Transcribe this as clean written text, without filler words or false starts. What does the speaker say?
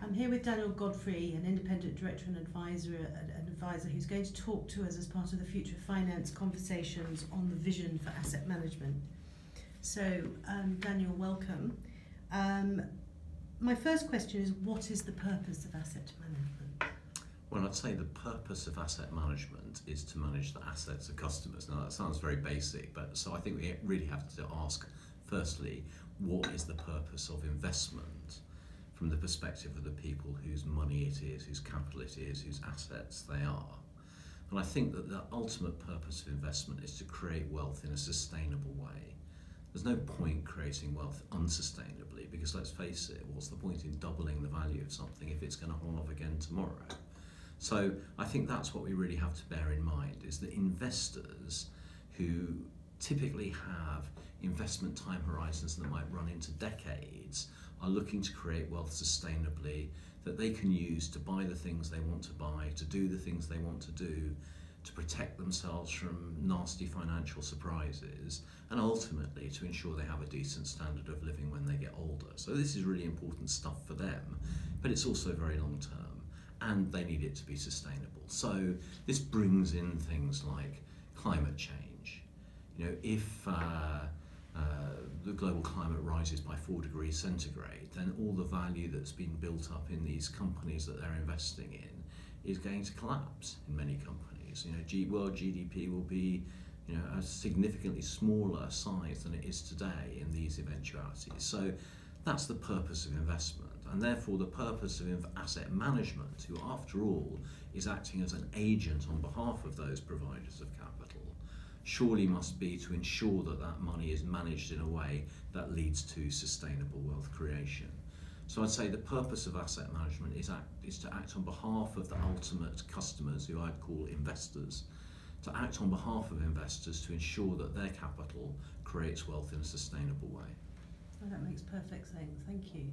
I'm here with Daniel Godfrey, an independent director and advisor who's going to talk to us as part of the Future Finance conversations on the vision for asset management. So, Daniel, welcome. My first question is, what is the purpose of asset management? Well, I'd say the purpose of asset management is to manage the assets of customers. Now, that sounds very basic, but so I think we really have to ask, firstly, what is the purpose of investment from the perspective of the people whose money it is, whose capital it is, whose assets they are. And I think that the ultimate purpose of investment is to create wealth in a sustainable way. There's no point creating wealth unsustainably, because let's face it, what's the point in doubling the value of something if it's going to fall off again tomorrow? So I think that's what we really have to bear in mind, is that investors who typically have investment time horizons that might run into decades are looking to create wealth sustainably that they can use to buy the things they want to buy, to do the things they want to do, to protect themselves from nasty financial surprises, and ultimately to ensure they have a decent standard of living when they get older. So this is really important stuff for them, but it's also very long term, and they need it to be sustainable. So this brings in things like climate change. You know, if the global climate rises by 4 degrees centigrade, then all the value that's been built up in these companies that they're investing in is going to collapse in many companies. You know, world GDP will be, you know, a significantly smaller size than it is today in these eventualities. So that's the purpose of investment, and therefore the purpose of asset management, who after all is acting as an agent on behalf of those providers of capital, surely must be to ensure that that money is managed in a way that leads to sustainable wealth creation. So I'd say the purpose of asset management is to act on behalf of the ultimate customers, who I'd call investors, to act on behalf of investors to ensure that their capital creates wealth in a sustainable way. Oh, that makes perfect sense. Thank you.